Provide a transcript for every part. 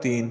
3।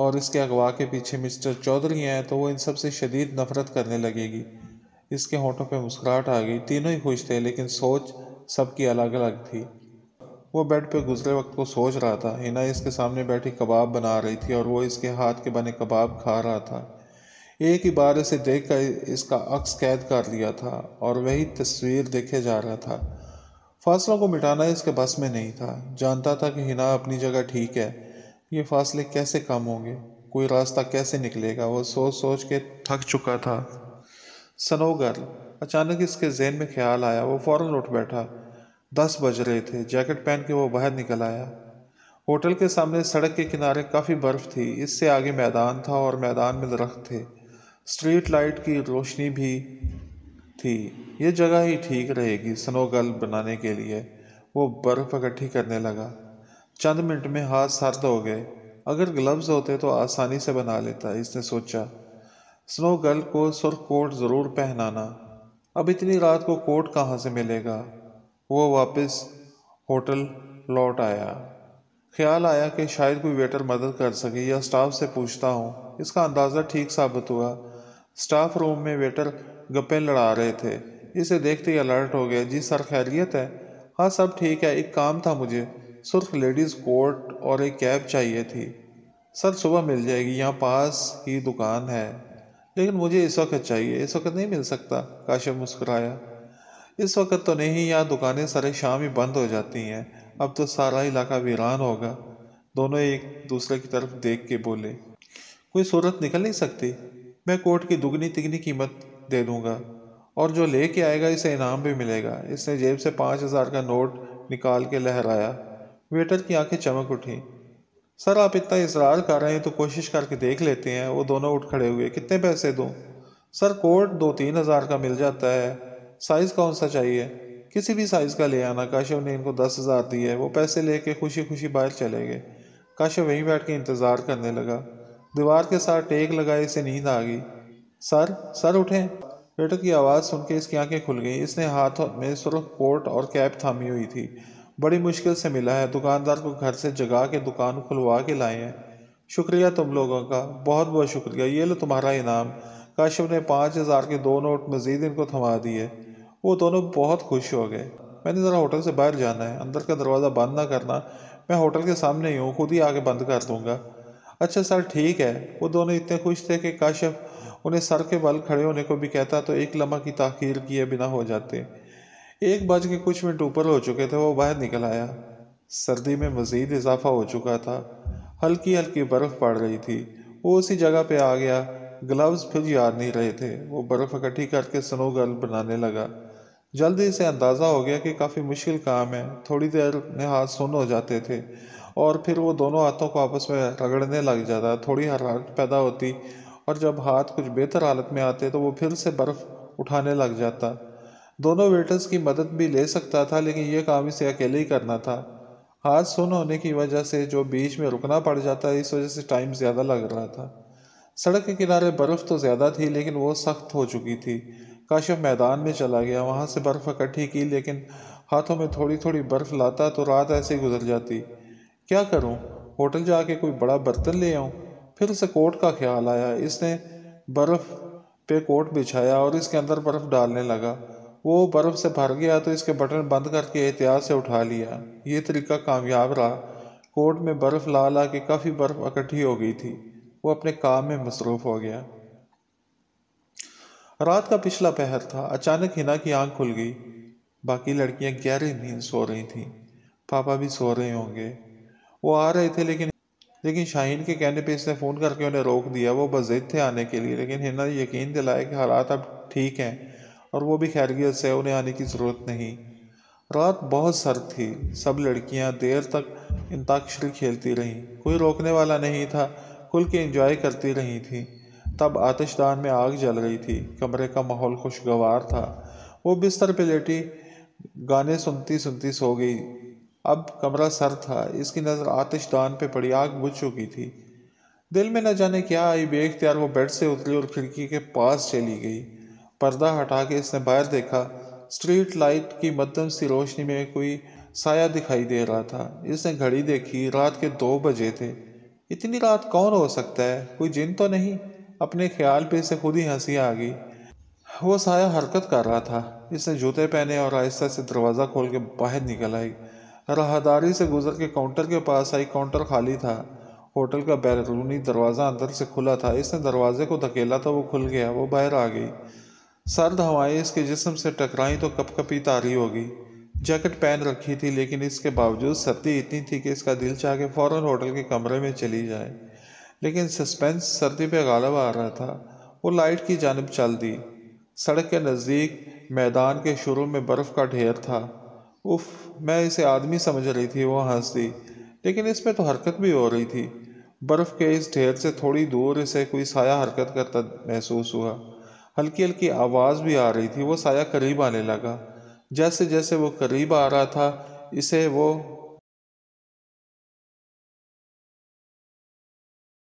اور اس کے اغوا کے پیچھے مسٹر چودھری ہیں تو وہ ان سب سے شدید نفرت کرنے لگے گی۔ اس کے ہونٹوں پہ مسکراہٹ آ گئی۔ تینوں ہی خوش تھے لیکن سوچ سب کی الگ الگ تھی۔ وہ بیڈ پہ گزرے وقت کو سوچ رہا تھا۔ ہنا اس کے سامنے بیٹھی کباب بنا رہی تھی اور وہ اس کے ہاتھ کے بنے کباب کھا رہا تھا۔ ایک ہی بار اسے دیکھ کر اس کا عکس قید کر لیا تھا اور وہی تصویر دیکھے جا رہا تھا۔ فاصلوں کو مٹانا اس کے بس میں نہیں تھا۔ جانتا تھا کہ ہنا اپنی جگہ ٹھیک ہے، یہ فاصلے کیسے کم ہوں گے، کوئی راستہ کیسے نکلے گا۔ وہ سوچ سوچ کے تھک چکا تھا۔ سنو گرل، اچانک اس کے ذہن میں خیال آیا۔ وہ فوراً اٹھ بیٹھا۔ 10 بج رہے تھے۔ جیکٹ پہن کے وہ باہر نکل آیا۔ ہوٹل کے سامنے سڑک کے کنارے کافی برف تھی۔ اس سے آگے میدان تھا اور میدان میں درخت تھے۔ اسٹریٹ لائٹ کی روشنی بھی تھی۔ یہ جگہ ہی ٹھیک رہے گی سنو گرل بنانے کے لیے۔ وہ برف اکٹھی کرنے لگا۔ چند منٹ میں ہاتھ سرد ہو گئے۔ اگر گلوز ہوتے تو آسانی سے بنا لیتا، اس نے سوچا۔ سنو گرل کو سرخ کوٹ ضرور پہنانا۔ اب اتنی رات کو کوٹ کہاں سے ملے گا؟ وہ واپس ہوٹل لوٹ آیا۔ خیال آیا کہ شاید کوئی ویٹر مدد کر سکے یا اسٹاف سے پوچھتا ہوں۔ اس کا اندازہ ٹھیک ثابت ہوا۔ اسٹاف روم میں ویٹر گپیں لڑا رہے تھے۔ اسے دیکھتے ہی الرٹ ہو گیا۔ جی سر، خیریت ہے؟ ہاں سب ٹھیک ہے، ایک کام تھا، مجھے سرخ لیڈیز کوٹ اور ایک کیب چاہیے تھی۔ سر صبح مل جائے گی، یہاں پاس ہی دکان ہے، لیکن مجھے اس وقت چاہیے۔ اس وقت نہیں مل سکتا، کاشف مسکرایا۔ اس وقت تو نہیں، یہاں دکانیں سارے شام ہی بند ہو جاتی ہیں، اب تو سارا علاقہ ویران ہوگا۔ دونوں ایک دوسرے کی طرف دیکھ کے بولے۔ کوئی صورت نکل نہیں سکتی؟ میں کوٹ کی دگنی تگنی قیمت دے دوں گا، اور جو لے کے آئے گا اسے انعام بھی ملے گا۔ اس نے جیب سے 5000 کا نوٹ نکال کے لہرایا۔ ویٹر کی آنکھیں چمک اٹھیں۔ سر آپ اتنا اصرار کر رہے ہیں تو کوشش کر کے دیکھ لیتے ہیں۔ وہ دونوں اٹھ کھڑے ہوئے۔ کتنے پیسے دوں؟ سر کوٹ 2-3 ہزار کا مل جاتا ہے۔ سائز کون سا چاہیے؟ کسی بھی سائز کا لے آنا۔ کاشف نے ان کو 10,000 دیے۔ وہ پیسے لے کے خوشی خوشی باہر چلے گئے۔ کاشف وہیں بیٹھ کے انتظار کرنے لگا۔ دیوار کے ساتھ ٹیک لگائے اسے نیند آ گئی۔ سر اٹھیں۔ ویٹر کی آواز سن کے اس کی آنکھیں کھل گئیں۔ اس نے ہاتھ میں سرخ کوٹ اور کیپ تھامی ہوئی تھی۔ بڑی مشکل سے ملا ہے، دکاندار کو گھر سے جگا کے دکان کھلوا کے لائے ہیں۔ شکریہ تم لوگوں کا، بہت بہت شکریہ، یہ لو تمہارا انعام۔ کاشف نے 5000 کے 2 نوٹ مزید ان کو تھما دیے۔ وہ دونوں بہت خوش ہو گئے۔ میں نے ذرا ہوٹل سے باہر جانا ہے، اندر کا دروازہ بند نہ کرنا، میں ہوٹل کے سامنے ہی ہوں، خود ہی آگے بند کر دوں گا۔ اچھا سر ٹھیک ہے۔ وہ دونوں اتنے خوش تھے کہ کاشف انہیں سر کے بل کھڑے ہونے کو بھی کہتا تو ایک لمحہ کی تاخیر کیے بنا ہو جاتے۔ 1 بج کے کچھ منٹ اوپر ہو چکے تھے۔ وہ باہر نکل آیا۔ سردی میں مزید اضافہ ہو چکا تھا۔ ہلکی ہلکی برف پڑ رہی تھی۔ وہ اسی جگہ پہ آ گیا۔ گلوز پھر یاد نہیں رہے تھے۔ وہ برف اکٹھی کر کے سنو گرل بنانے لگا۔ جلدی سے اندازہ ہو گیا کہ کافی مشکل کام ہے۔ تھوڑی دیر میں ہاتھ سن ہو جاتے تھے اور پھر وہ دونوں ہاتھوں کو آپس میں رگڑنے لگ جاتا۔ تھوڑی حرارت پیدا ہوتی اور جب ہاتھ کچھ بہتر حالت میں آتے تو وہ پھر سے برف اٹھانے لگ جاتا۔ دونوں ویٹرز کی مدد بھی لے سکتا تھا لیکن یہ کام اسے اکیلے ہی کرنا تھا۔ ہاتھ سن ہونے کی وجہ سے جو بیچ میں رکنا پڑ جاتا، اس وجہ سے ٹائم زیادہ لگ رہا تھا۔ سڑک کے کنارے برف تو زیادہ تھی لیکن وہ سخت ہو چکی تھی۔ کاشف میدان میں چلا گیا، وہاں سے برف اکٹھی کی، لیکن ہاتھوں میں تھوڑی تھوڑی برف لاتا تو رات ایسے ہی گزر جاتی۔ کیا کروں؟ ہوٹل جا کے کوئی بڑا برتن لے آؤں؟ پھر اسے کوٹ کا خیال آیا۔ اس نے برف پہ کوٹ بچھایا اور اس کے اندر برف ڈالنے لگا۔ وہ برف سے بھر گیا تو اس کے بٹن بند کر کے احتیاط سے اٹھا لیا۔ یہ طریقہ کامیاب رہا۔ کوٹ میں برف لا لا کے کافی برف اکٹھی ہو گئی تھی۔ وہ اپنے کام میں مصروف ہو گیا۔ رات کا پچھلا پہر تھا۔ اچانک ہنا کی آنکھ کھل گئی۔ باقی لڑکیاں گہری نیند سو رہی تھیں۔ پاپا بھی سو رہے ہوں گے۔ وہ آ رہے تھے لیکن شاہین کے کہنے پہ اس نے فون کر کے انہیں روک دیا۔ وہ بضد تھے آنے کے لیے، لیکن ہنا نے یقین دلایا کہ حالات اب ٹھیک ہیں اور وہ بھی خیریت سے، انہیں آنے کی ضرورت نہیں۔ رات بہت سرد تھی۔ سب لڑکیاں دیر تک انتاکشری کھیلتی رہیں۔ کوئی روکنے والا نہیں تھا، کھل کے انجوائے کرتی رہی تھیں۔ تب آتش دان میں آگ جل رہی تھی۔ کمرے کا ماحول خوشگوار تھا۔ وہ بستر پہ لیٹی گانے سنتی سنتی سو گئی۔ اب کمرہ سرد تھا، اس کی نظر آتش دان پہ پڑی، آگ بجھ چکی تھی۔ دل میں نہ جانے کیا آئی، بے اختیار وہ بیڈ سے اتری اور کھڑکی کے پاس چلی گئی۔ پردہ ہٹا کے اس نے باہر دیکھا۔ اسٹریٹ لائٹ کی مدھم سی روشنی میں کوئی سایہ دکھائی دے رہا تھا۔ اس نے گھڑی دیکھی، رات کے 2 بجے تھے۔ اتنی رات کون ہو سکتا ہے؟ کوئی جن تو نہیں؟ اپنے خیال پہ اسے خود ہی ہنسی آ گئی۔ وہ سایہ حرکت کر رہا تھا۔ اس نے جوتے پہنے اور آہستہ سے دروازہ کھول کے باہر نکل آئی۔ راہداری سے گزر کے کاؤنٹر کے پاس آئی۔ کاؤنٹر خالی تھا۔ ہوٹل کا بیرونی دروازہ اندر سے کھلا تھا۔ اس نے دروازے کو دھکیلا تو وہ کھل گیا۔ وہ باہر آ گئی۔ سرد ہوائیں اس کے جسم سے ٹکرائیں تو کپ کپی طاری ہو گئی۔ جیکٹ پہن رکھی تھی لیکن اس کے باوجود سردی اتنی تھی کہ اس کا دل چاہ کے فوراً ہوٹل کے کمرے میں چلی جائے، لیکن سسپینس سردی پہ غالب آ رہا تھا۔ وہ لائٹ کی جانب چل دی۔ سڑک کے نزدیک میدان کے شروع میں برف کا ڈھیر تھا۔ اف، میں اسے آدمی سمجھ رہی تھی، وہ ہنس دی، لیکن اس میں تو حرکت بھی ہو رہی تھی۔ برف کے اس ڈھیر سے تھوڑی دور اسے کوئی سایہ حرکت کرتا محسوس ہوا۔ ہلکی ہلکی آواز بھی آ رہی تھی۔ وہ سایہ قریب آنے لگا۔ جیسے جیسے وہ قریب آ رہا تھا اسے وہ